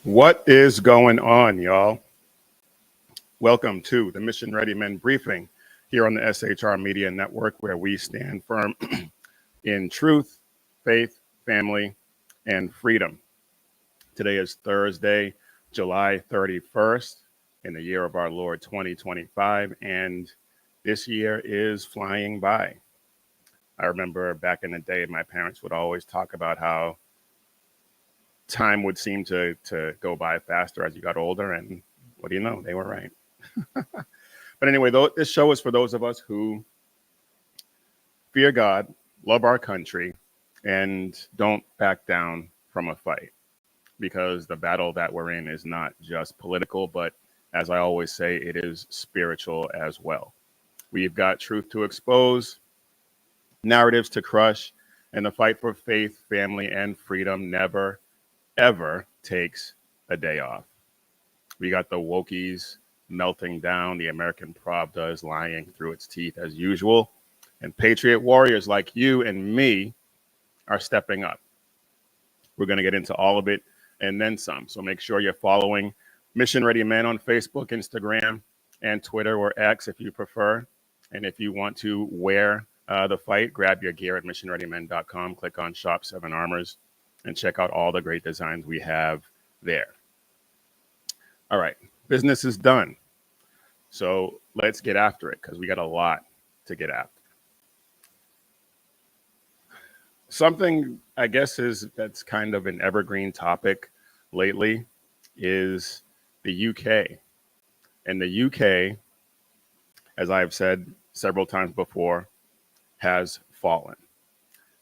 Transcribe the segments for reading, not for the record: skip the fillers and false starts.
What is going on, y'all? Welcome to the Mission Ready Men briefing here on the SHR Media Network, where we stand firm in truth, faith, family, and freedom. Today is Thursday, July 31st, in the year of our Lord 2025, and this year is flying by. I remember back in the day, my parents would always talk about how time would seem to go by faster as you got older, and what do you know, they were right. But anyway, this show is for those of us who fear God, love our country, and don't back down from a fight, because the battle that we're in is not just political, but as I always say, it is spiritual as well. We've got truth to expose, narratives to crush, and the fight for faith, family, and freedom never ever takes a day off. We got the wokies melting down, the American Pravda is lying through its teeth as usual, and patriot warriors like you and me are stepping up. We're going to get into all of it and then some. So make sure you're following Mission Ready Men on Facebook, Instagram, and Twitter, or X if you prefer. And if you want to wear the fight, grab your gear at missionreadymen.com, click on Shop 7 Armors, and check out all the great designs we have there. All right, business is done. So let's get after it, because we got a lot to get after. Something I guess that's kind of an evergreen topic lately is the UK. And the UK, as I've said several times before, has fallen.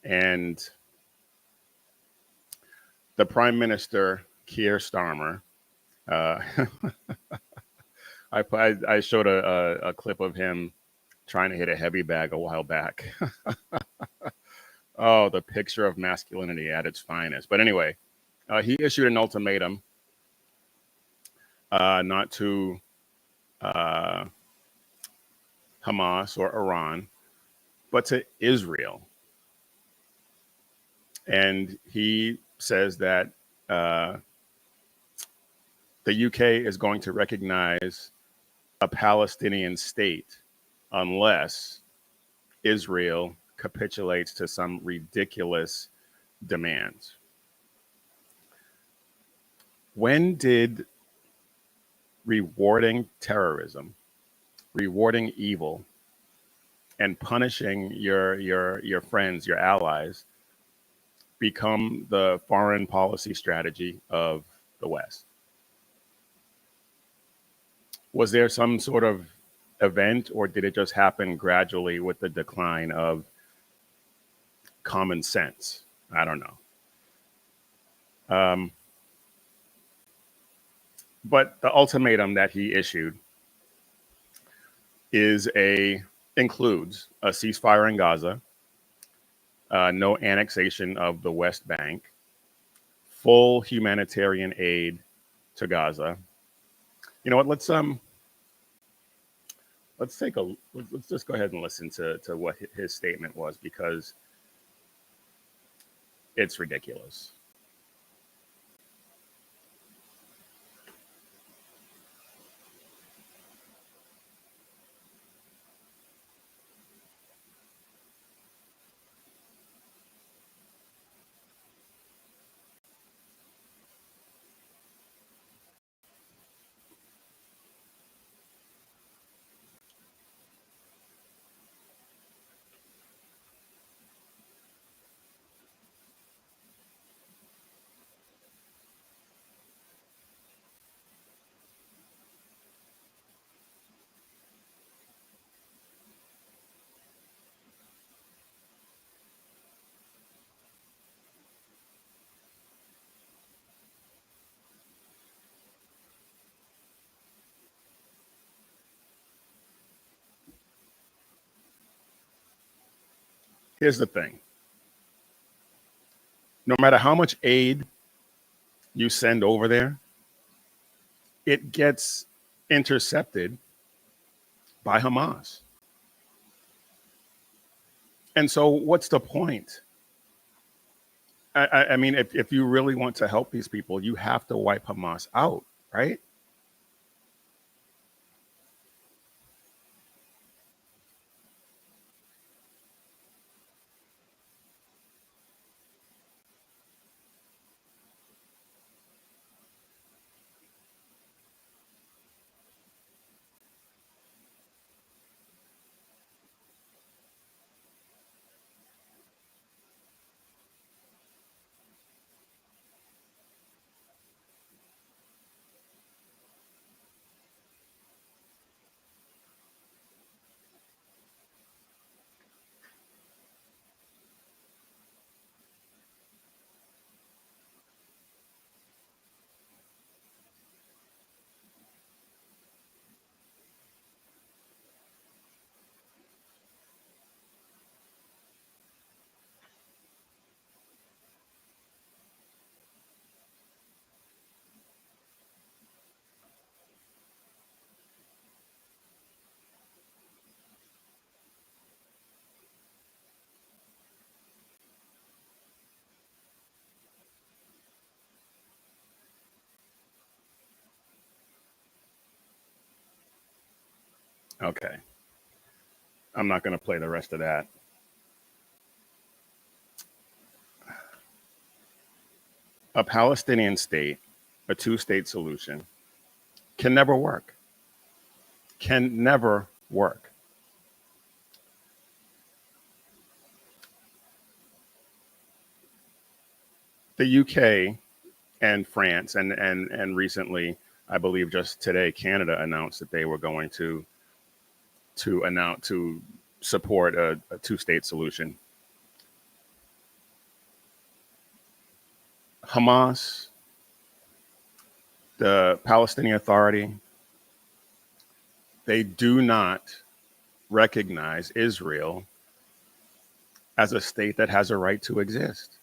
And the Prime Minister, Keir Starmer, I showed a clip of him trying to hit a heavy bag a while back. Oh, the picture of masculinity at its finest. But anyway, he issued an ultimatum not to Hamas or Iran, but to Israel. And he says that the UK is going to recognize a Palestinian state unless Israel capitulates to some ridiculous demands. When did rewarding terrorism, rewarding evil, and punishing your friends, your allies, become the foreign policy strategy of the West? Was there some sort of event, or did it just happen gradually with the decline of common sense? I don't know. But the ultimatum that he issued includes a ceasefire in Gaza, no annexation of the West Bank, full humanitarian aid to Gaza. You know what? Let's just go ahead and listen to what his statement was, because it's ridiculous. Here's the thing. No matter how much aid you send over there, it gets intercepted by Hamas. And so what's the point? I mean, if you really want to help these people, you have to wipe Hamas out, right? Okay, I'm not going to play the rest of that. A Palestinian state, a two-state solution, can never work. Can never work. The UK and France and recently, I believe just today, Canada announced that they were going to support a two-state solution. Hamas, the Palestinian Authority, they do not recognize Israel as a state that has a right to exist.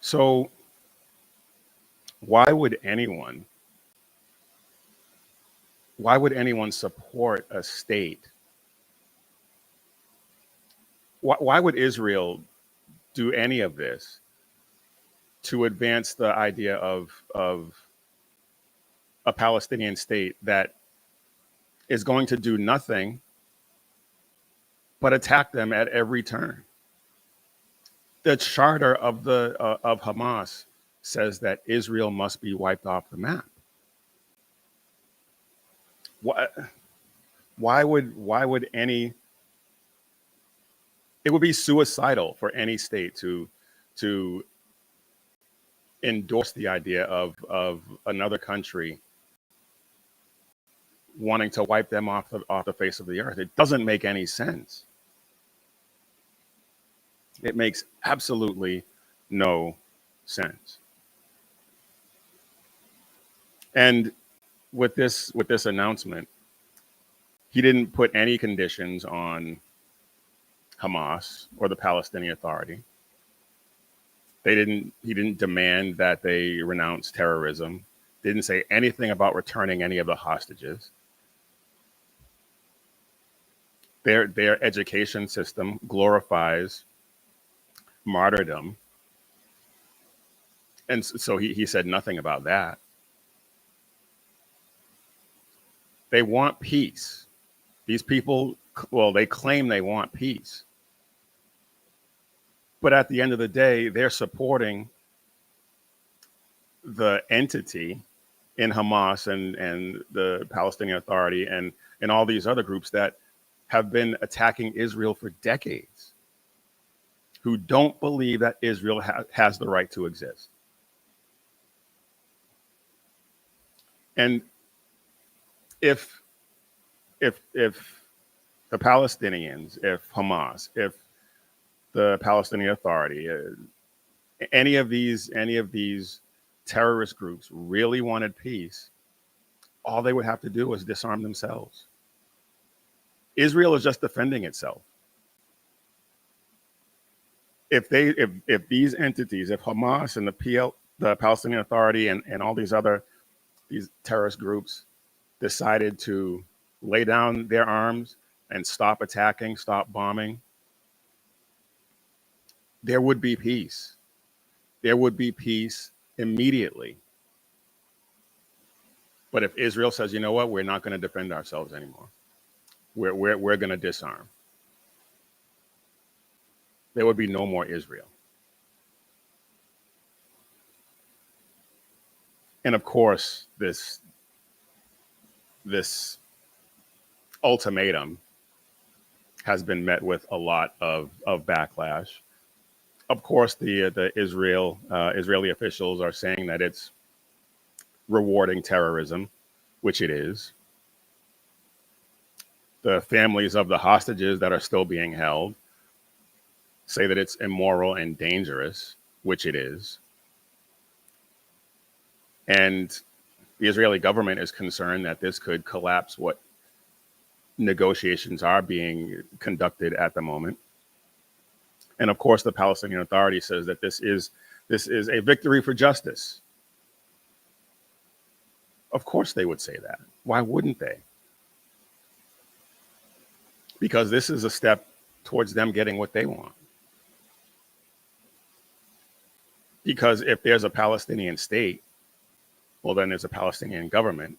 So why would anyone support a state? Why would Israel do any of this to advance the idea of a Palestinian state that is going to do nothing but attack them at every turn? The charter of Hamas says that Israel must be wiped off the map. Why would any? It would be suicidal for any state to endorse the idea of another country wanting to wipe them off the face of the earth. It doesn't make any sense. It makes absolutely no sense. And with this announcement, he didn't put any conditions on Hamas or the Palestinian Authority. He didn't demand that they renounce terrorism. Didn't say anything about returning any of the hostages. Their education system glorifies martyrdom. And so he said nothing about that. They want peace. These people, well, they claim they want peace. But at the end of the day, they're supporting the entity in Hamas and the Palestinian Authority and all these other groups that have been attacking Israel for decades, who don't believe that Israel has the right to exist. And if the Palestinians, if Hamas, if the Palestinian Authority, any of these terrorist groups really wanted peace, all they would have to do was disarm themselves. Israel is just defending itself. If these entities, if Hamas and the Palestinian Authority and all these terrorist groups decided to lay down their arms and stop attacking, stop bombing, there would be peace. There would be peace immediately. But if Israel says, you know what, we're not going to defend ourselves anymore, we're going to disarm, there would be no more Israel. And of course, this ultimatum has been met with a lot of backlash. Of course, the Israeli officials are saying that it's rewarding terrorism, which it is. The families of the hostages that are still being held say that it's immoral and dangerous, which it is. And the Israeli government is concerned that this could collapse what negotiations are being conducted at the moment. And of course, the Palestinian Authority says that this is a victory for justice. Of course they would say that. Why wouldn't they? Because this is a step towards them getting what they want. Because if there's a Palestinian state, well, then there's a Palestinian government,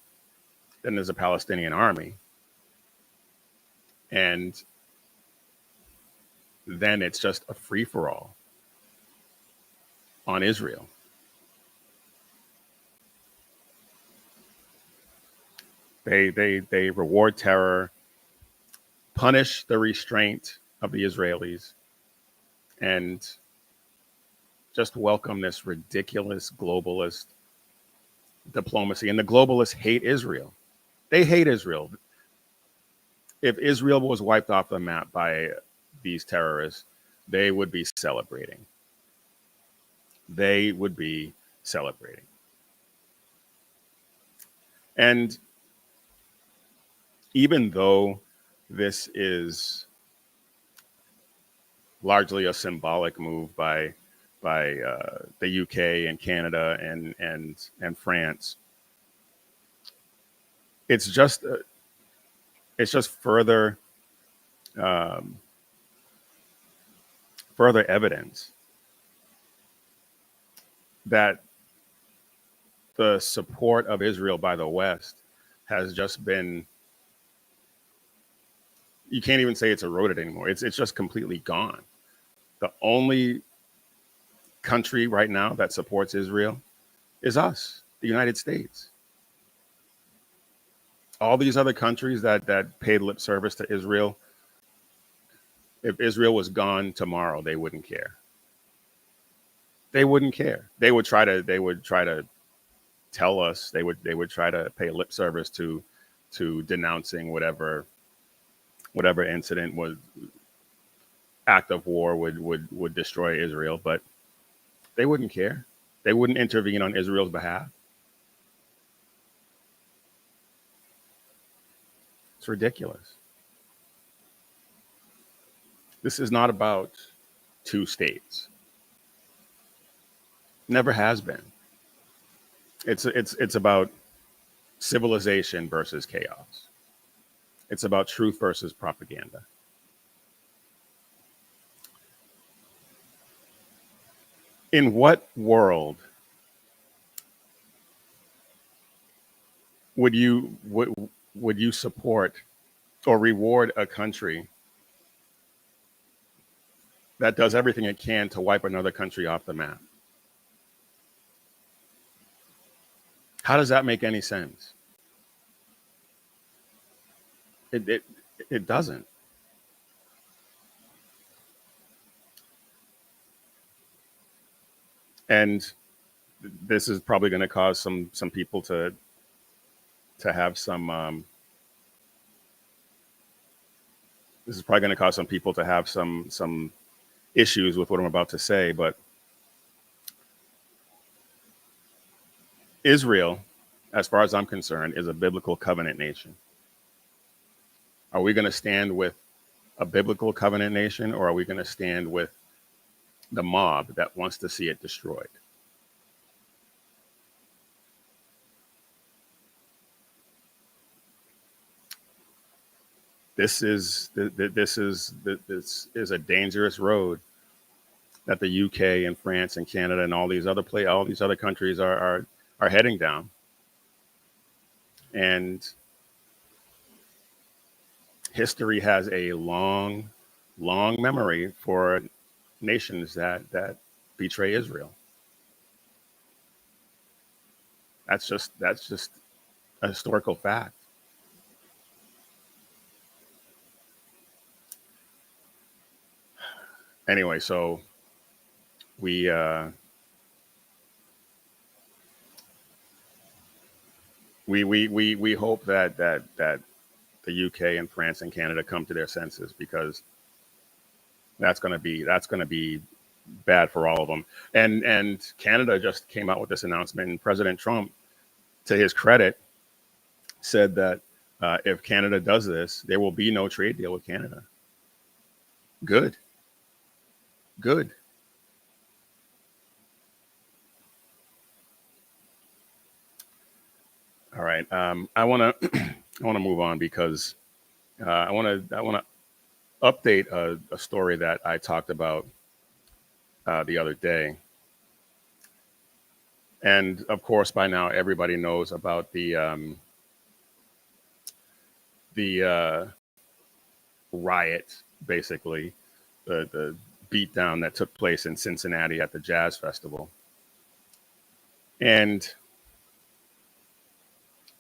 then there's a Palestinian army, and then it's just a free-for-all on Israel. They reward terror, punish the restraint of the Israelis, and just welcome this ridiculous globalist diplomacy. And the globalists hate Israel. They hate Israel. If Israel was wiped off the map by these terrorists, they would be celebrating. They would be celebrating. And even though this is largely a symbolic move by the UK and Canada and France, it's just further evidence that the support of Israel by the West has just been, you can't even say it's eroded anymore. It's just completely gone. The only country right now that supports Israel is us, the United States. All these other countries that paid lip service to Israel, if Israel was gone tomorrow, they wouldn't care. They wouldn't care. They would try to tell us, they would try to pay lip service to denouncing whatever incident was act of war would destroy Israel, but they wouldn't care. They wouldn't intervene on Israel's behalf. It's ridiculous. This is not about two states. Never has been. It's about civilization versus chaos. It's about truth versus propaganda. In what world would you support or reward a country that does everything it can to wipe another country off the map? How does that make any sense? It doesn't. And this is probably going to cause some people to have some. This is probably going to cause some people to have some issues with what I'm about to say, but Israel, as far as I'm concerned, is a biblical covenant nation. Are we going to stand with a biblical covenant nation, or are we going to stand with the mob that wants to see it destroyed? This is a dangerous road that the UK and France and Canada and all these other countries are heading down. And history has a long memory for nations that betray Israel. That's just a historical fact. Anyway, so we hope that the UK and France and Canada come to their senses, because that's going to be bad for all of them. And Canada just came out with this announcement, and President Trump, to his credit, said that if Canada does this, there will be no trade deal with Canada. Good. All right. I want to move on, because I want to update a story that I talked about the other day. And of course, by now everybody knows about the riot, basically the beatdown that took place in Cincinnati at the Jazz Festival. And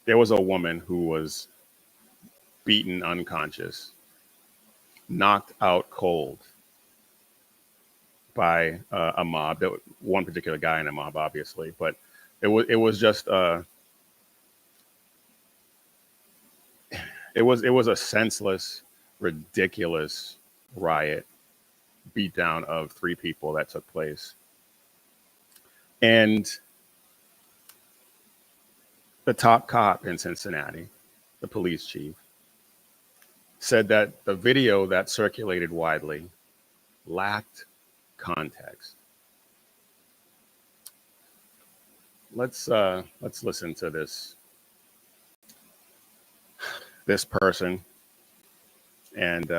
there was a woman who was beaten unconscious, knocked out cold by a mob. One particular guy in a mob, obviously, but it was just it was a senseless, ridiculous riot, beatdown of 3 people that took place. And the top cop in Cincinnati, the police chief, said that the video that circulated widely lacked context. Let's listen to this person, and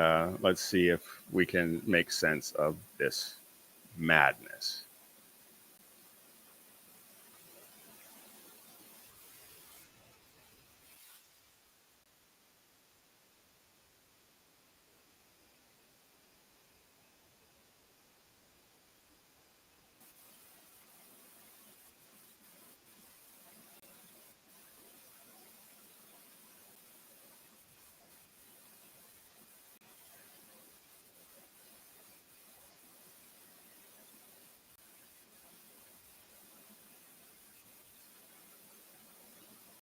let's see if we can make sense of this madness.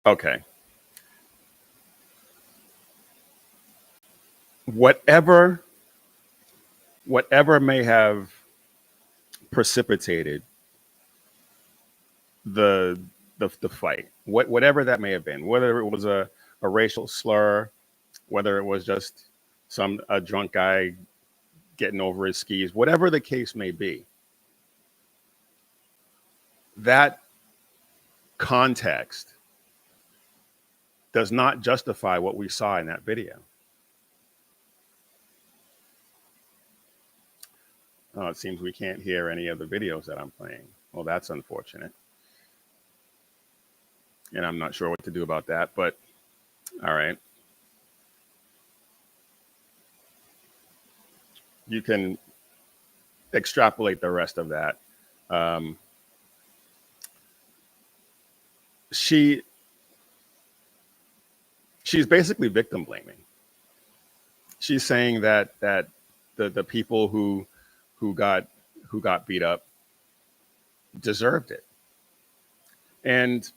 Okay. Whatever may have precipitated the fight, whatever that may have been, whether it was a racial slur, whether it was just a drunk guy getting over his skis, whatever the case may be, that context does not justify what we saw in that video. Oh, it seems we can't hear any of the videos that I'm playing. Well, that's unfortunate. And I'm not sure what to do about that, but all right. You can extrapolate the rest of that. She's basically victim blaming. She's saying that the people who got beat up deserved it. And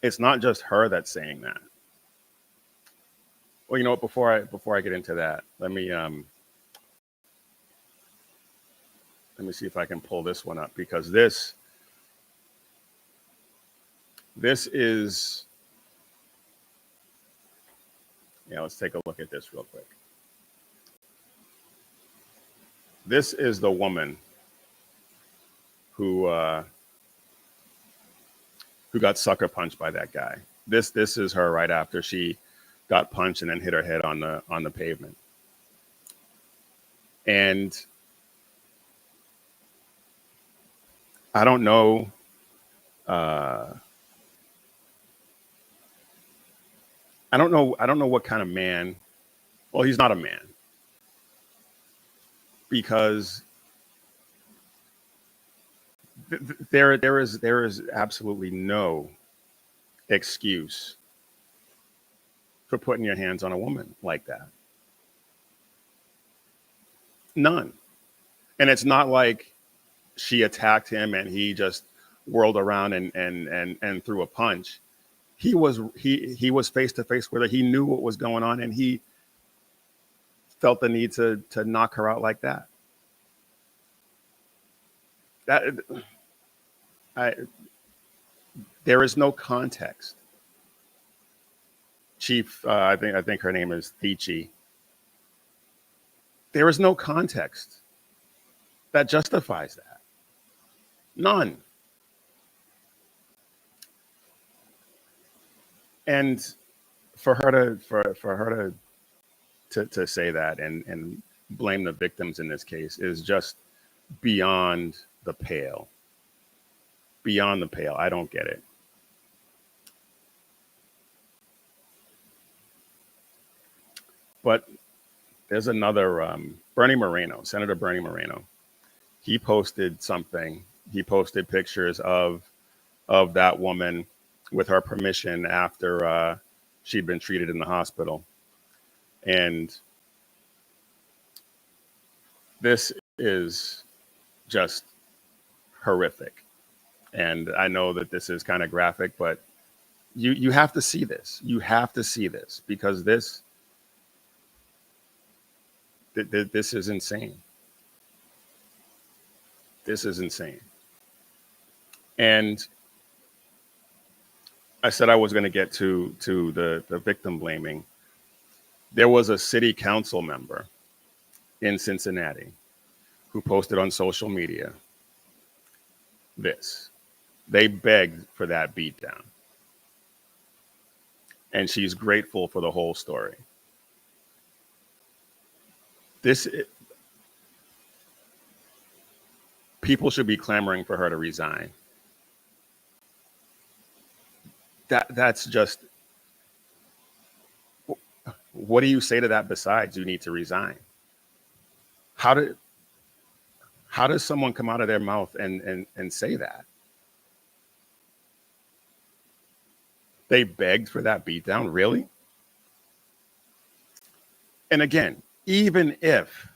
it's not just her that's saying that. Well, you know what, before I get into that, let me see if I can pull this one up, because this is, yeah, let's take a look at this real quick. This is the woman who got sucker punched by that guy. This is her right after she got punched and then hit her head on the pavement. And I don't know. Uh, I don't know. I don't know what kind of man. Well, he's not a man because there is absolutely no excuse for putting your hands on a woman like that. None. And it's not like she attacked him and he just whirled around and threw a punch. He was face to face with her. He knew what was going on, and he felt the need to knock her out like that. That I there is no context. Chief, I think her name is Thichi. There is no context that justifies that. None. And for her to say that and blame the victims in this case is just beyond the pale. Beyond the pale. I don't get it. But there's another Bernie Moreno, Senator Bernie Moreno. He posted something. He posted pictures of that woman with her permission after she'd been treated in the hospital. And this is just horrific. And I know that this is kind of graphic, but you have to see this. You have to see this because this is insane. This is insane. And I said I was going to get to the victim blaming. There was a city council member in Cincinnati who posted on social media this. They begged for that beatdown. And she's grateful for the whole story. People should be clamoring for her to resign. That's just, what do you say to that besides you need to resign? How does someone come out of their mouth and say that? They begged for that beatdown, really? And again, even if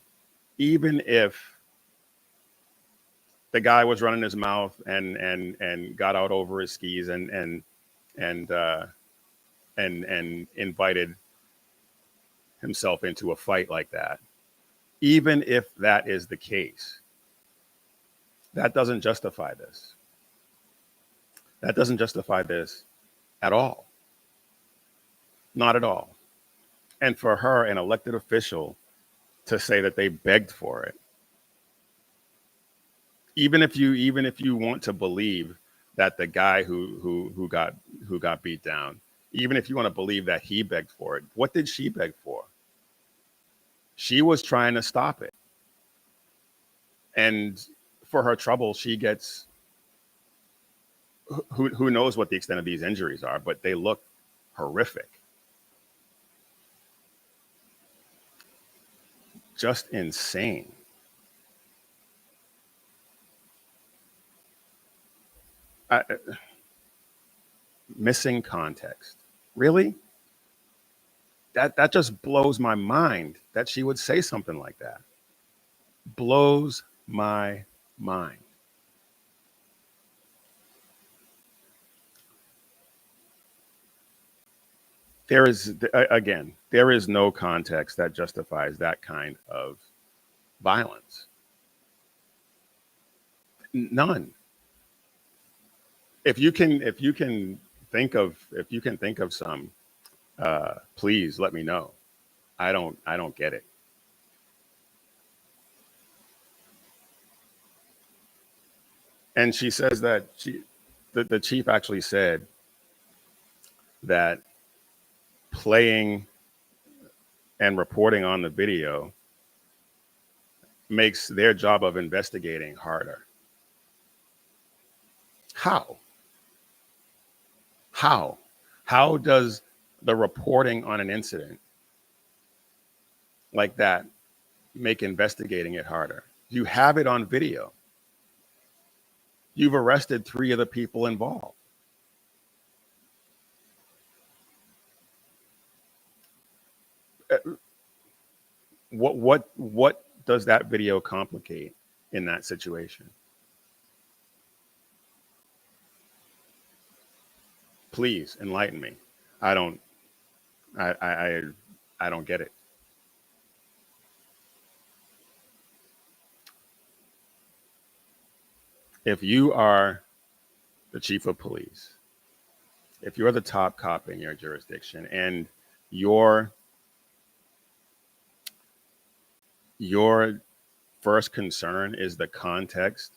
the guy was running his mouth and got out over his skis and invited himself into a fight like that, even if that is the case, that doesn't justify this. That doesn't justify this at all. Not at all. And for her, an elected official, to say that they begged for it, even if you want to believe that the guy who got beat down, even if you want to believe that he begged for it, what did she beg for? She was trying to stop it. And for her trouble, she gets, who knows what the extent of these injuries are, but they look horrific. Just insane. Missing context. Really? That just blows my mind that she would say something like that. Blows my mind. There is no context that justifies that kind of violence. None. If you can think of some, please let me know. I don't get it. And she says that the chief actually said that playing and reporting on the video makes their job of investigating harder. How? How? How does the reporting on an incident like that make investigating it harder? You have it on video. You've arrested 3 of the people involved. What does that video complicate in that situation? Please enlighten me. I don't I don't get it. If you are the chief of police, if you're the top cop in your jurisdiction, and your first concern is the context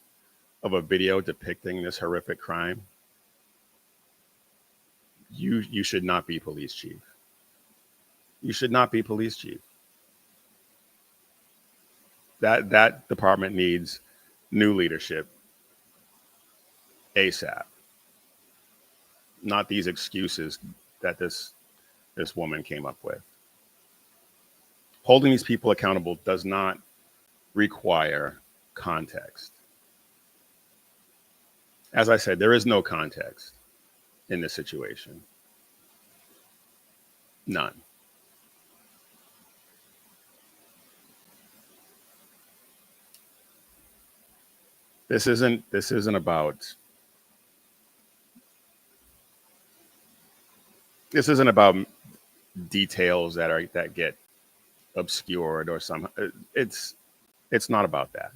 of a video depicting this horrific crime, you should not be police chief. You should not be police chief. That department needs new leadership ASAP. Not these excuses that this woman came up with. Holding these people accountable does not require context. As I said, there is no context in this situation. None. This isn't about details that get obscured or some. It's not about that.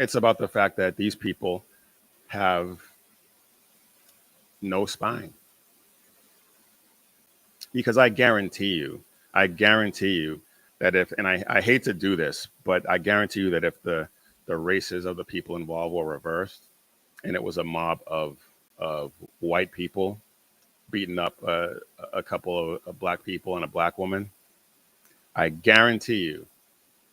It's about the fact that these people have no spine. Because I guarantee you that if, and I hate to do this, but I guarantee you that if the races of the people involved were reversed and it was a mob of white people beating up a couple of black people and a black woman, I guarantee you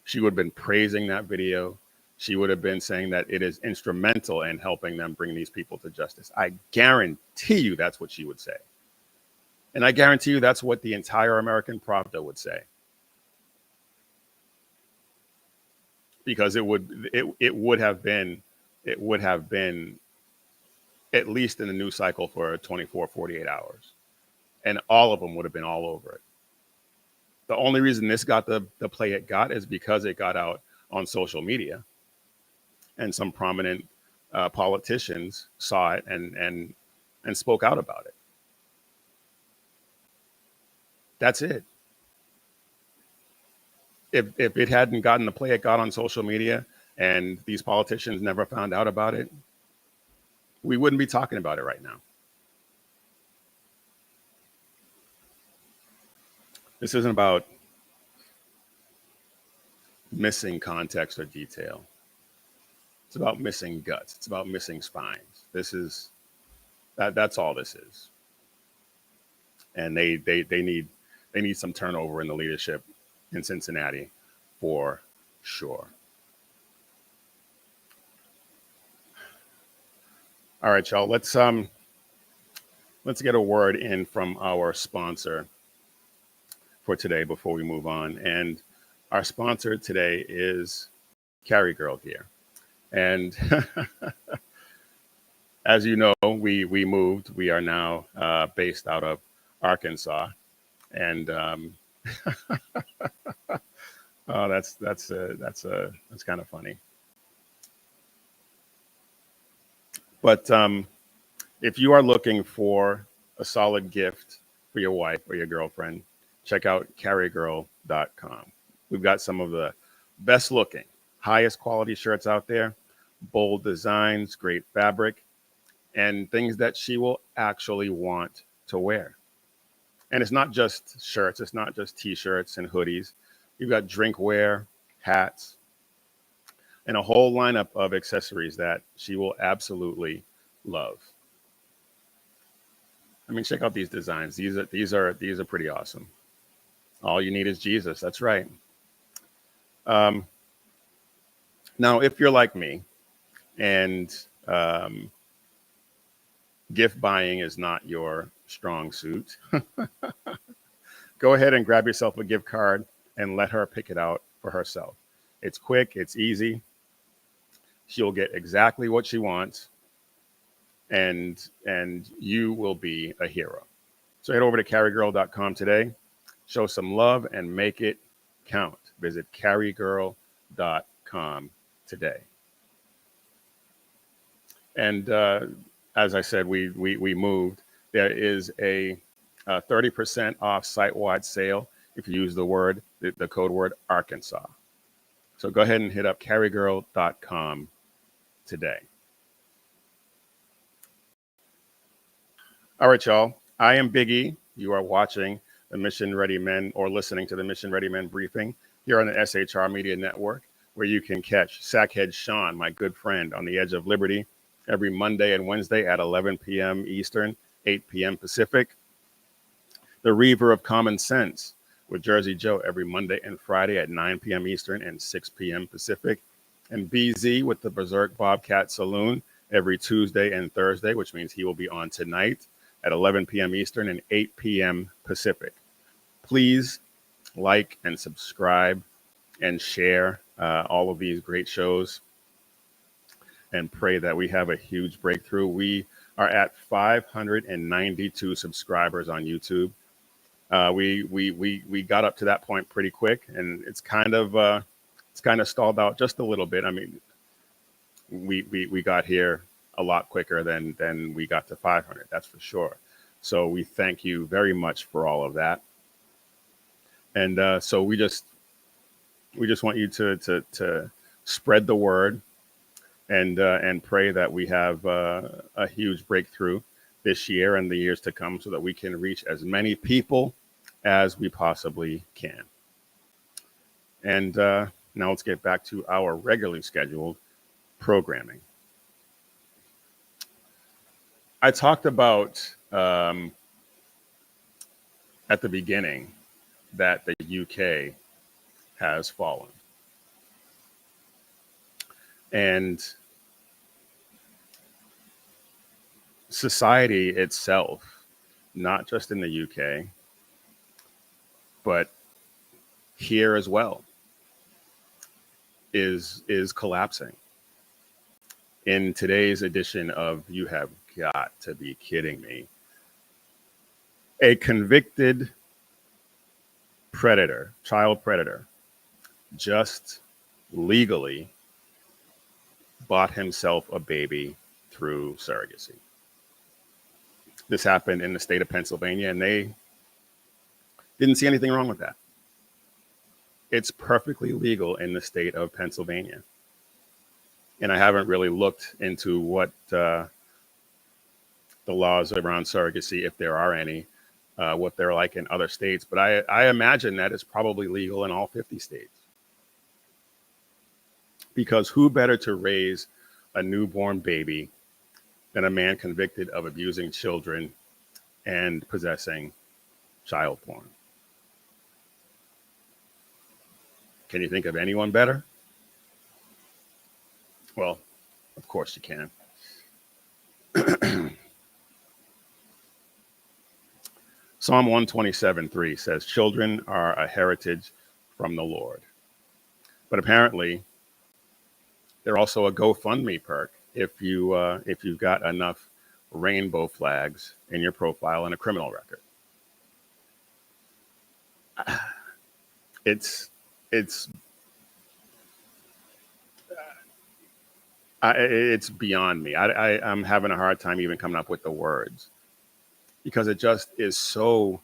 she would have been praising that video. She would have been saying that it is instrumental in helping them bring these people to justice. I guarantee you that's what she would say. And I guarantee you that's what the entire American Pravda would say. Because it would have been at least in the news cycle for 24, 48 hours. And all of them would have been all over it. The only reason this got the play it got is because it got out on social media. And some prominent politicians saw it and spoke out about it. That's it. If it hadn't gotten the play it got on social media and these politicians never found out about it, we wouldn't be talking about it right now. This isn't about missing context or detail. It's about missing guts. It's about missing spines. That's all this is. And they need some turnover in the leadership in Cincinnati for sure. All right, y'all. Let's get a word in from our sponsor for today before we move on. And our sponsor today is Carry Girl Gear. And as you know, we moved. We are now based out of Arkansas, and oh, that's kind of funny. But if you are looking for a solid gift for your wife or your girlfriend, check out carrygirl.com. We've got some of the best looking, highest quality shirts out there, bold designs, great fabric, and things that she will actually want to wear. And it's not just shirts. It's not just t-shirts and hoodies. You've got drinkware, hats, and a whole lineup of accessories that she will absolutely love. I mean, check out these designs. These are pretty awesome. All you need is Jesus. That's right. Now, if you're like me And gift buying is not your strong suit. Go ahead and grab yourself a gift card and let her pick it out for herself. It's quick, it's easy. She'll get exactly what she wants, and you will be a hero. So head over to carrygirl.com today, show some love, and make it count. Visit carrygirl.com today. And as I said, we moved. There is a 30% off site-wide sale if you use the code word Arkansas. So go ahead and hit up carrygirl.com today. All right, y'all. I am Big E. You are watching the Mission Ready Men, or listening to the Mission Ready Men briefing here on the SHR Media Network, where you can catch Sackhead Sean, my good friend, on the Edge of Liberty every Monday and Wednesday at 11 p.m. Eastern, 8 p.m. Pacific. The Reaver of Common Sense with Jersey Joe every Monday and Friday at 9 p.m. Eastern and 6 p.m. Pacific. And BZ with the Berserk Bobcat Saloon every Tuesday and Thursday, which means he will be on tonight at 11 p.m. Eastern and 8 p.m. Pacific. Please like and subscribe and share all of these great shows, and pray that we have a huge breakthrough. We are at 592 subscribers on YouTube. We got up to that point pretty quick, and it's kind of stalled out just a little bit. I mean, we got here a lot quicker than we got to 500. That's for sure. So we thank you very much for all of that. And so we just want you to spread the word and pray that we have a huge breakthrough this year and the years to come, so that we can reach as many people as we possibly can. And now let's get back to our regularly scheduled programming. I talked about at the beginning that the UK has fallen. And society itself, not just in the UK, but here as well, is collapsing. In today's edition of You Have Got to Be Kidding Me, a convicted predator, child predator, just legally bought himself a baby through surrogacy. This happened in the state of Pennsylvania, and they didn't see anything wrong with that. It's perfectly legal in the state of Pennsylvania. And I haven't really looked into what the laws around surrogacy, if there are any, what they're like in other states. But I imagine that it's probably legal in all 50 states. Because who better to raise a newborn baby than a man convicted of abusing children and possessing child porn? Can you think of anyone better? Well, of course you can. Psalm 127:3 says, "Children are a heritage from the Lord." But apparently, they're also a GoFundMe perk if you've got enough rainbow flags in your profile and a criminal record. It's beyond me. I'm having a hard time even coming up with the words, because it just is so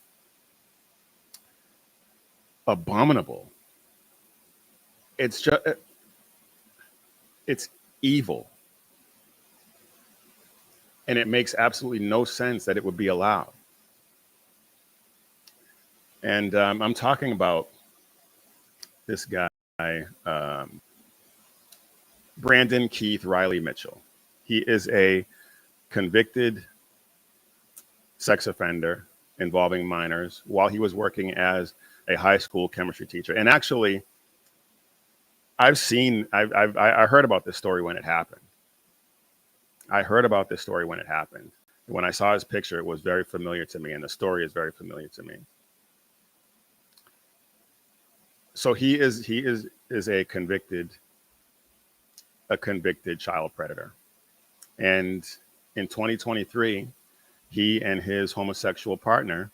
abominable. It's evil. And it makes absolutely no sense that it would be allowed. And I'm talking about this guy, Brandon Keith Riley Mitchell. He is a convicted sex offender involving minors while he was working as a high school chemistry teacher. And actually, I heard about this story when it happened. I heard about this story when it happened. When I saw his picture, it was very familiar to me, and the story is very familiar to me. So he is a convicted child predator, and in 2023, he and his homosexual partner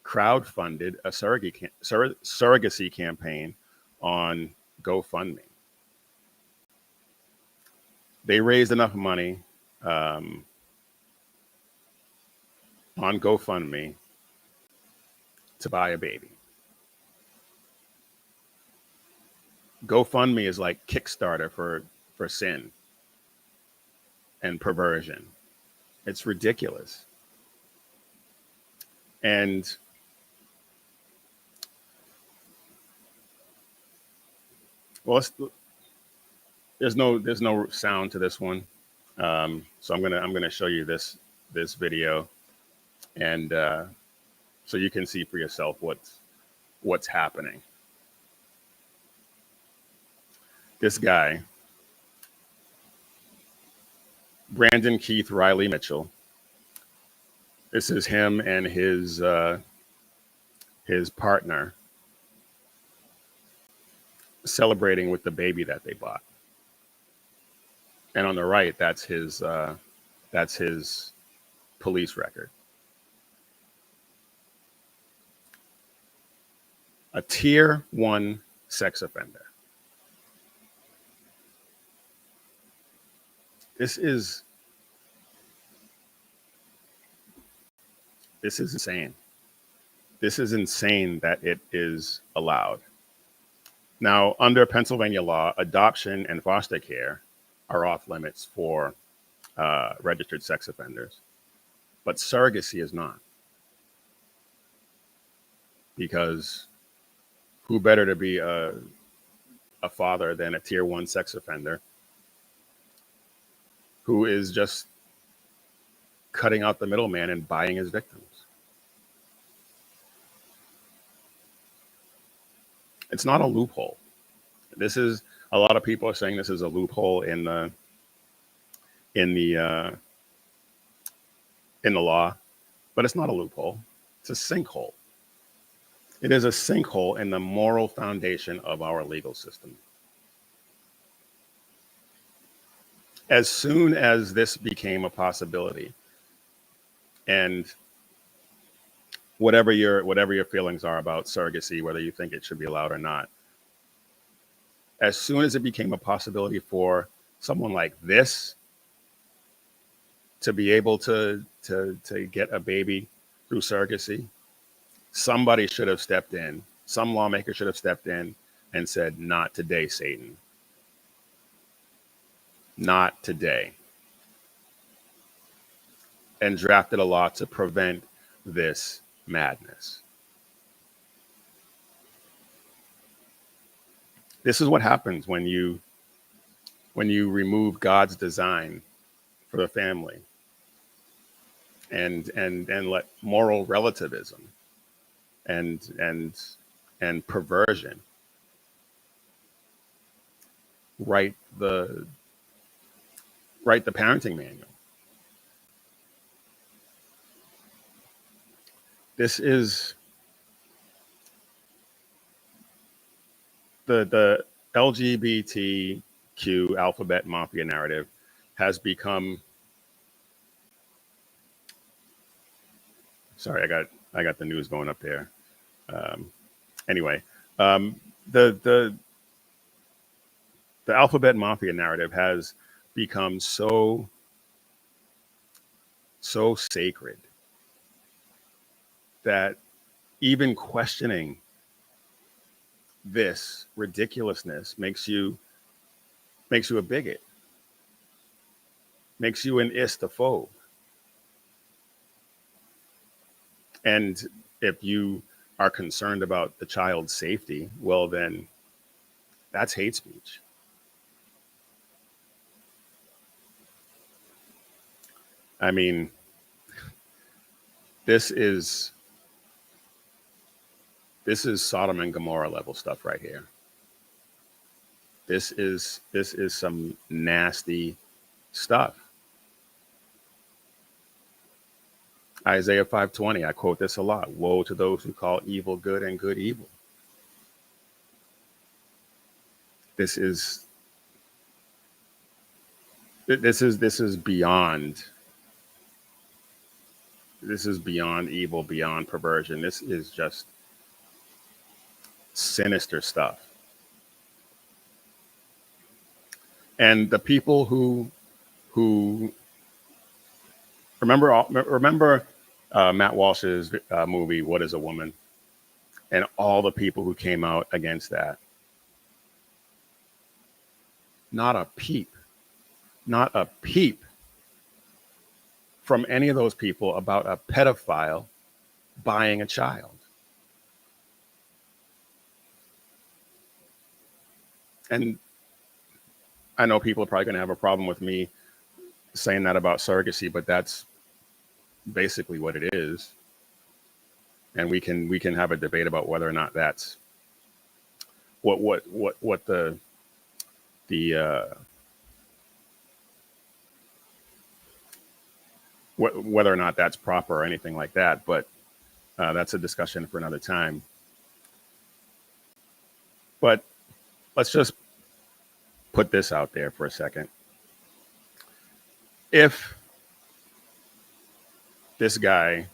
crowdfunded a surrogacy campaign on GoFundMe. They raised enough money on GoFundMe to buy a baby. GoFundMe is like Kickstarter for sin and perversion. It's ridiculous. And well, there's no sound to this one, so I'm gonna show you this video, and so you can see for yourself what's happening. This guy, Brandon Keith Riley Mitchell. This is him and his partner celebrating with the baby that they bought. And on the right, that's his police record. A tier 1 sex offender. This is insane. This is insane that it is allowed. Now, under Pennsylvania law, adoption and foster care are off limits for registered sex offenders, but surrogacy is not. Because who better to be a father than a tier 1 sex offender who is just cutting out the middleman and buying his victims? It's not a loophole. This is, a lot of people are saying this is a loophole in the law, but it's not a loophole. It's a sinkhole. It is a sinkhole in the moral foundation of our legal system. As soon as this became a possibility, and whatever your feelings are about surrogacy, whether you think it should be allowed or not, as soon as it became a possibility for someone like this to be able to get a baby through surrogacy, somebody should have stepped in. Some lawmaker should have stepped in and said, "Not today, Satan. Not today." And drafted a law to prevent this madness. This is what happens when you remove God's design for the family and let moral relativism and perversion write the parenting manual. This is the LGBTQ alphabet mafia narrative has become. Sorry, I got the news going up there. Anyway, the alphabet mafia narrative has become so sacred that even questioning this ridiculousness makes you a bigot, makes you an istophobe. And if you are concerned about the child's safety, well, then that's hate speech. I mean, this is Sodom and Gomorrah level stuff right here. This is some nasty stuff. Isaiah 5:20, I quote this a lot. Woe to those who call evil good and good evil. This is beyond. This is beyond evil, beyond perversion. This is just sinister stuff. And the people who remember Matt Walsh's movie What Is a Woman, and all the people who came out against that. Not a peep from any of those people about a pedophile buying a child. And I know people are probably going to have a problem with me saying that about surrogacy, but that's basically what it is. And we can have a debate about whether or not that's what the whether or not that's proper or anything like that. But that's a discussion for another time. But let's just put this out there for a second. If this guy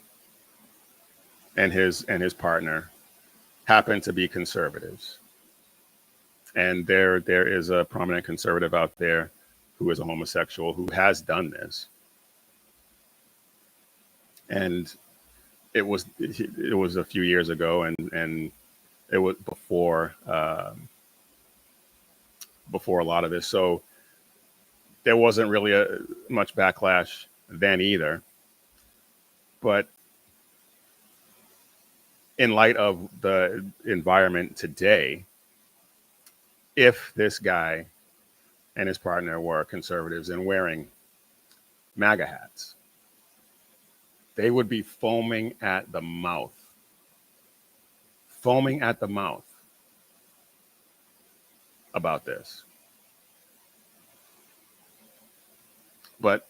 and his partner happen to be conservatives, and there is a prominent conservative out there who is a homosexual who has done this, and it was a few years ago, and it was before a lot of this, so there wasn't really much backlash then either. But in light of the environment today, if this guy and his partner were conservatives and wearing MAGA hats, they would be foaming at the mouth about this. But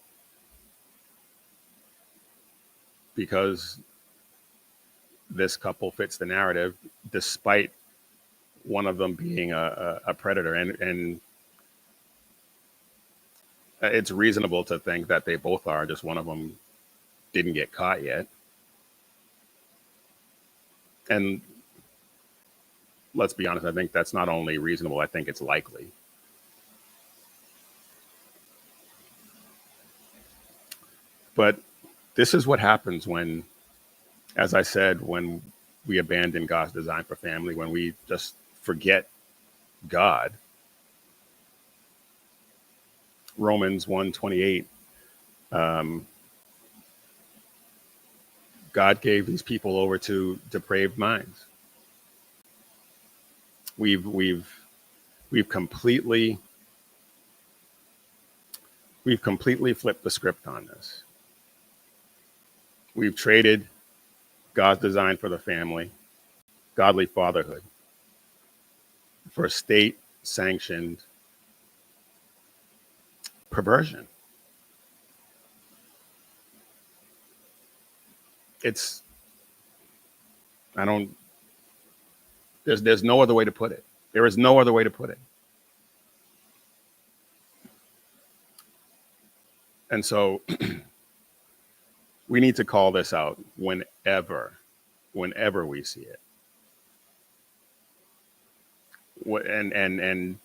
because this couple fits the narrative, despite one of them being a predator, and it's reasonable to think that they both are, just one of them didn't get caught yet. And let's be honest, I think that's not only reasonable, I think it's likely. But this is what happens when, as I said, when we abandon God's design for family, when we just forget God. Romans 1:28, God gave these people over to depraved minds. We've completely flipped the script on this. We've traded God's design for the family, godly fatherhood, for state-sanctioned perversion. There's no other way to put it. There is no other way to put it. And so we need to call this out whenever we see it. And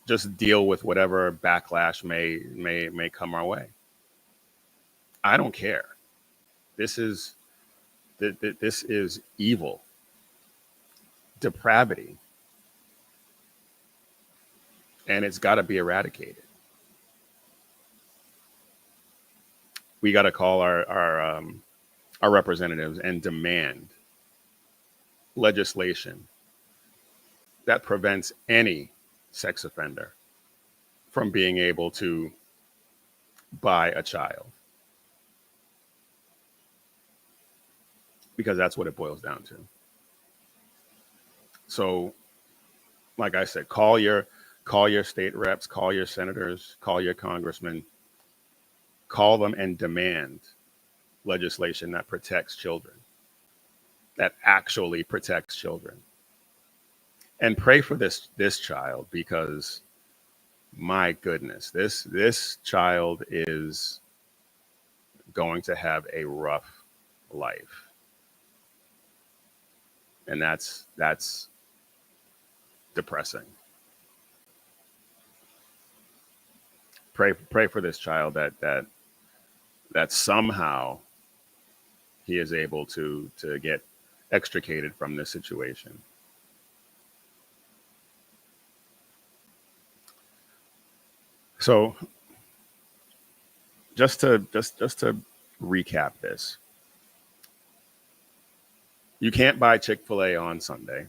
just deal with whatever backlash may come our way. I don't care. This is evil, depravity, and it's got to be eradicated. We got to call our representatives and demand legislation that prevents any sex offender from being able to buy a child. Because that's what it boils down to. So, like I said, call your state reps, call your senators, call your congressmen, call them and demand legislation that protects children, that actually protects children. And pray for this child, because my goodness, this child is going to have a rough life. And that's depressing. Pray for this child that somehow he is able to get extricated from this situation. So just to recap this, you can't buy Chick-fil-A on Sunday,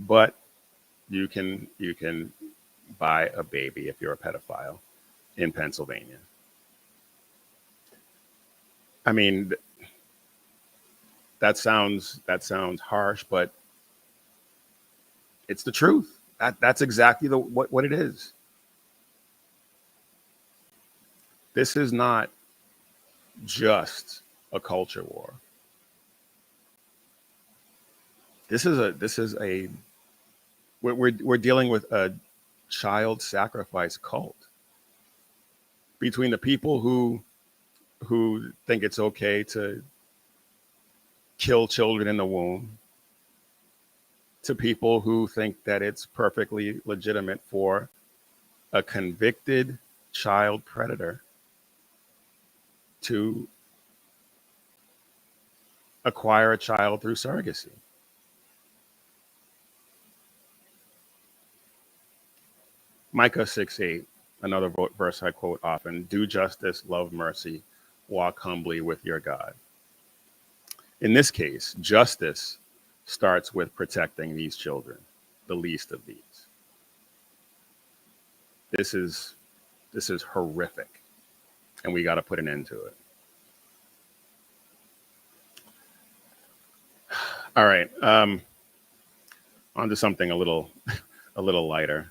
but you can buy a baby if you're a pedophile in Pennsylvania. I mean, that sounds harsh, but it's the truth. That's exactly what it is. This is not just a culture war. We're dealing with a child sacrifice cult between the people who think it's okay to kill children in the womb, to people who think that it's perfectly legitimate for a convicted child predator to acquire a child through surrogacy. Micah 6:8, another verse I quote often: do justice, love mercy, walk humbly with your God. In this case, justice starts with protecting these children, the least of these. This is horrific, and we got to put an end to it. All right, on to something a little lighter.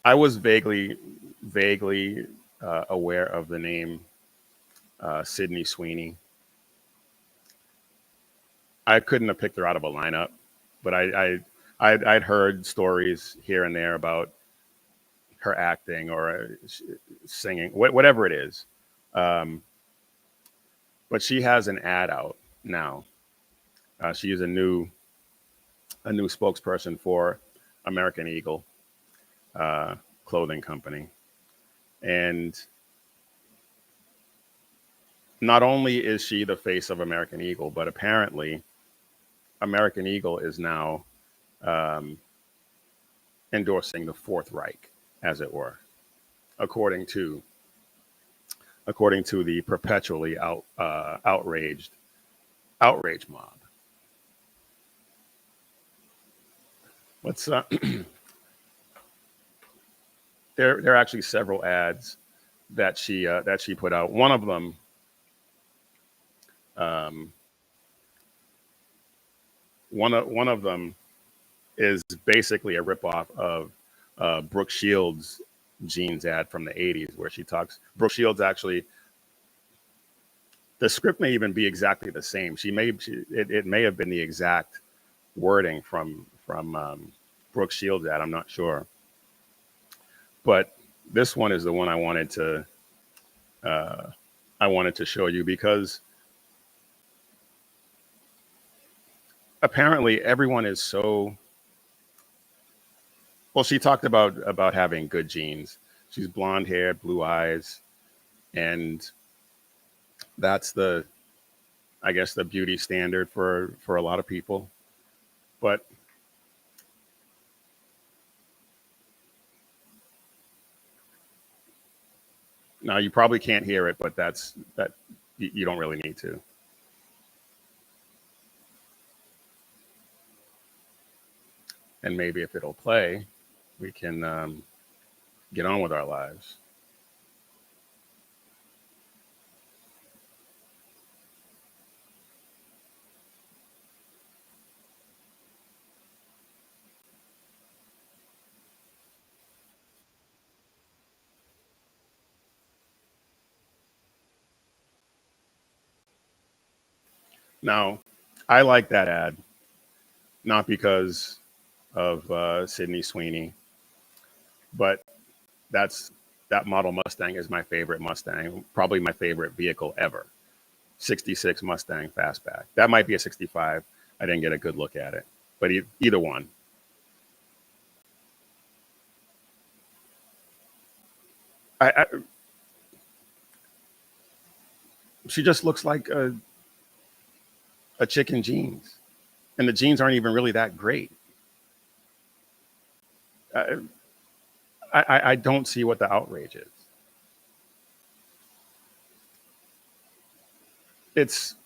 I was vaguely aware of the name Sydney Sweeney. I couldn't have picked her out of a lineup, but I'd heard stories here and there about her acting or singing, whatever it is. But she has an ad out now. She is a new spokesperson for American Eagle clothing company. And not only is she the face of American Eagle, but apparently American Eagle is now endorsing the Fourth Reich, as it were, according to the perpetually outrage mob. Let's there are actually several ads that she put out. One of them one of them is basically a ripoff of Brooke Shields' jeans ad from the 80s, where she talks. Brooke Shields actually, the script may even be exactly the same. It may have been the exact wording from Brooke Shields' ad. I'm not sure, but this one is the one I wanted to show you, because apparently everyone is so. Well, she talked about having good genes. She's blonde hair, blue eyes, and that's I guess the beauty standard for a lot of people. But now you probably can't hear it, but that you don't really need to. And maybe if it'll play, we can get on with our lives. Now, I like that ad, not because of Sydney Sweeney, but that model Mustang is my favorite Mustang, probably my favorite vehicle ever. 66 Mustang Fastback. That might be a 65. I didn't get a good look at it, but either one. I she just looks like a chick in jeans, and the jeans aren't even really that great. I, I don't see what the outrage is. It's,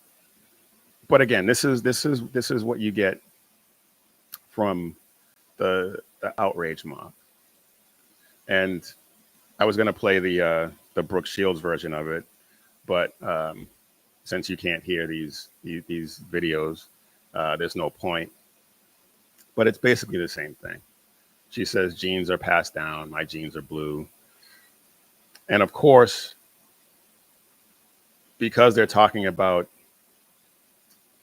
but again, this is what you get from the outrage mob. And I was gonna play the Brooke Shields version of it, but since you can't hear these videos, there's no point. But it's basically the same thing. She says genes are passed down. My genes are blue, and of course, because they're talking about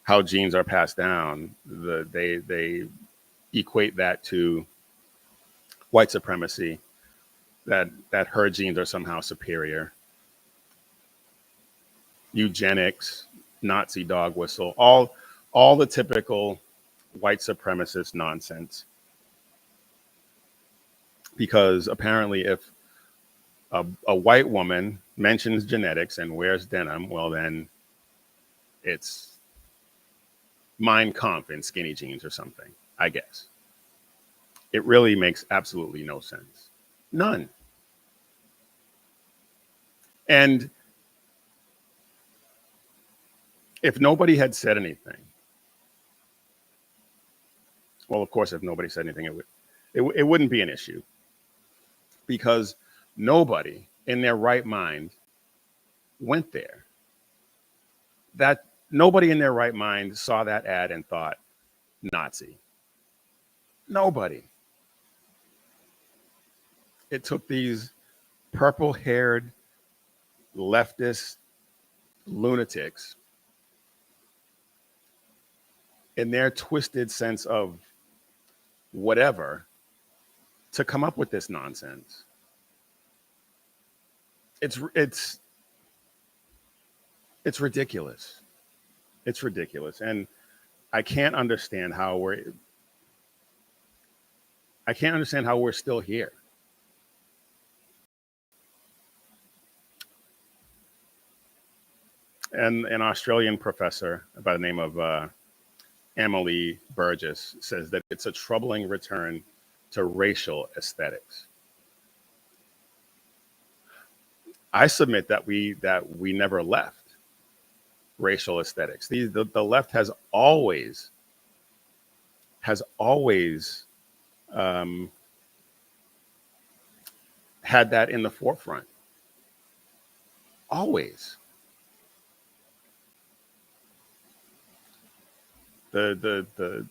how genes are passed down, they equate that to white supremacy, that her genes are somehow superior, eugenics, Nazi dog whistle, all the typical white supremacist nonsense. Because apparently, if a white woman mentions genetics and wears denim, well, then it's Mein Kampf in skinny jeans or something, I guess. It really makes absolutely no sense. None. And if nobody had said anything, well, of course, if nobody said anything, it wouldn't be an issue, because nobody in their right mind went there. That nobody in their right mind saw that ad and thought Nazi. Nobody. It took these purple-haired leftist lunatics in their twisted sense of whatever to come up with this nonsense. It's ridiculous. It's ridiculous, and I can't understand how we're still here. And an Australian professor by the name of Emily Burgess says that it's a troubling return to racial aesthetics. I submit that we never left racial aesthetics. The left has always had that in the forefront. Always. The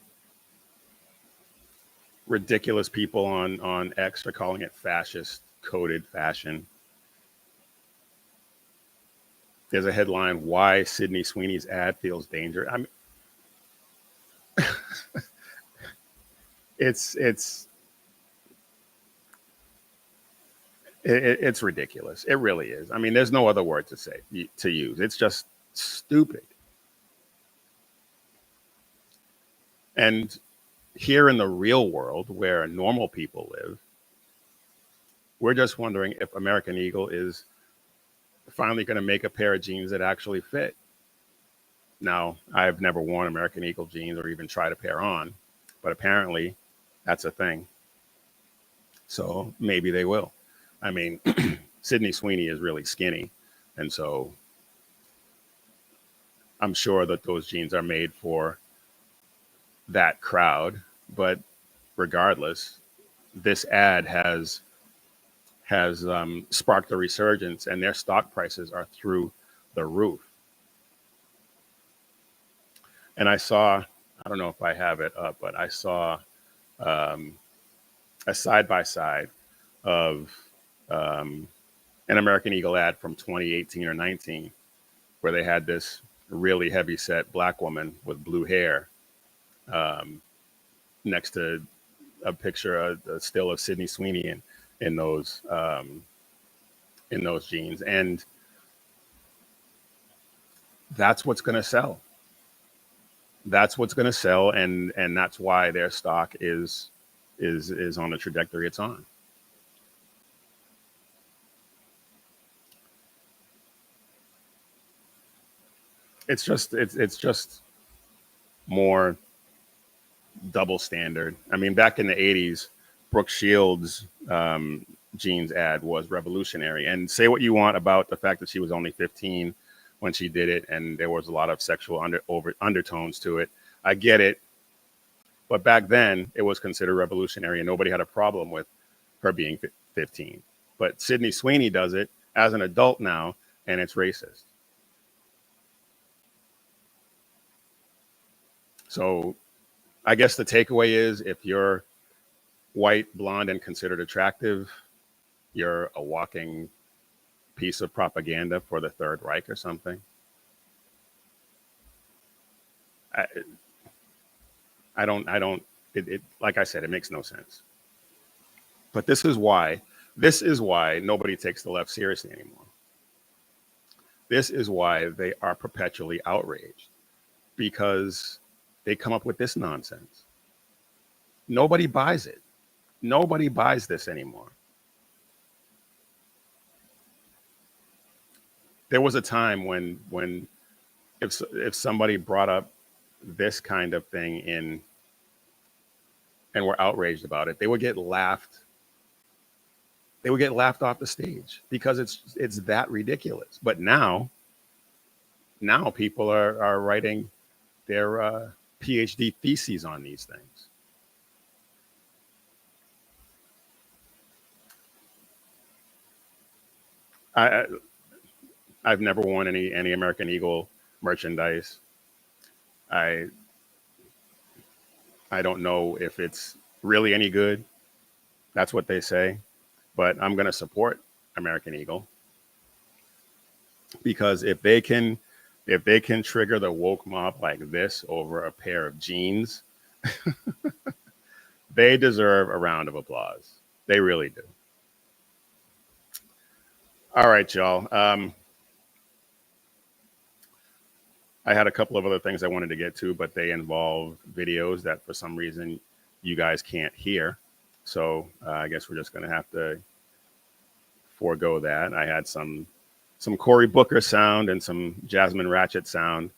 ridiculous people on X are calling it fascist coded fashion. There's a headline: "Why Sydney Sweeney's ad feels dangerous." I mean, it's ridiculous. It really is. I mean, there's no other word to use. It's just stupid. And here in the real world, where normal people live, we're just wondering if American Eagle is finally going to make a pair of jeans that actually fit. Now, I've never worn American Eagle jeans or even tried a pair on, but apparently that's a thing. So maybe they will. I mean, Sydney Sweeney is really skinny, and so I'm sure that those jeans are made for that crowd. But regardless, this ad has sparked a resurgence, and their stock prices are through the roof. And I don't know if I have it up, but I saw a side by side of an American Eagle ad from 2018 or 19, where they had this really heavy set black woman with blue hair next to a picture, a still of Sydney Sweeney in those jeans. And that's what's going to sell. That's what's going to sell. And that's why their stock is on the trajectory it's on. It's just more double standard. I mean, back in the 80s, Brooke Shields' jeans ad was revolutionary. And say what you want about the fact that she was only 15 when she did it, and there was a lot of sexual undertones to it. I get it. But back then, it was considered revolutionary, and nobody had a problem with her being 15. But Sydney Sweeney does it as an adult now, and it's racist. So I guess the takeaway is, if you're white, blonde, and considered attractive, you're a walking piece of propaganda for the Third Reich or something. I don't, like I said, it makes no sense. But this is why nobody takes the left seriously anymore. This is why they are perpetually outraged, because they come up with this nonsense. Nobody buys it. Nobody buys this anymore. There was a time when if somebody brought up this kind of thing in and were outraged about it, they would get laughed. They would get laughed off the stage because it's that ridiculous. But now people are writing their PhD theses on these things. I've never worn any American Eagle merchandise. I don't know if it's really any good. That's what they say. But I'm going to support American Eagle, because if they can trigger the woke mob like this over a pair of jeans, they deserve a round of applause. They really do. All right, y'all. I had a couple of other things I wanted to get to, but they involve videos that for some reason you guys can't hear. So I guess we're just going to have to forego that. I had some Cory Booker sound and some Jasmine Ratchet sound,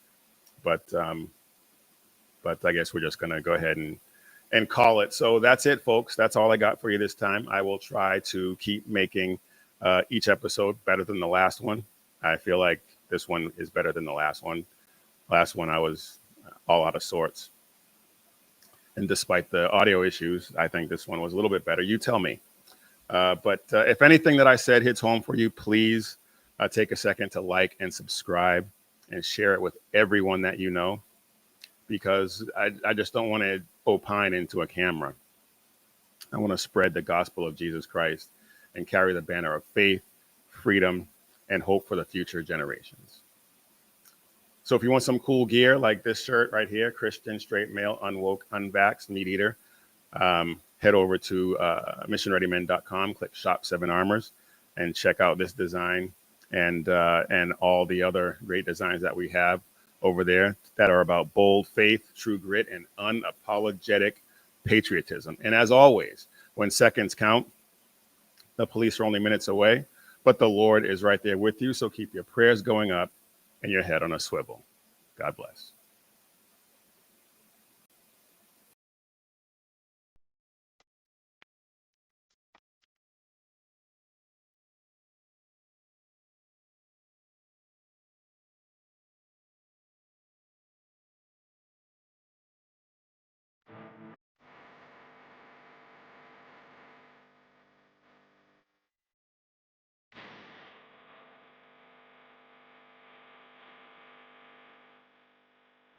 but I guess we're just going to go ahead and call it. So that's it, folks. That's all I got for you this time. I will try to keep making each episode better than the last one. I feel like this one is better than the last one. Last one, I was all out of sorts. And despite the audio issues, I think this one was a little bit better. You tell me. But if anything that I said hits home for you, please take a second to like and subscribe and share it with everyone that you know, because I just don't want to opine into a camera. I want to spread the gospel of Jesus Christ and carry the banner of faith, freedom, and hope for the future generations. So if you want some cool gear like this shirt right here, Christian, straight male, unwoke, unvaxxed, meat eater, head over to missionreadymen.com, click Shop 7 Armors, and check out this design and all the other great designs that we have over there that are about bold faith, true grit, and unapologetic patriotism. And as always, when seconds count, the police are only minutes away, but the Lord is right there with you. So keep your prayers going up and your head on a swivel. God bless.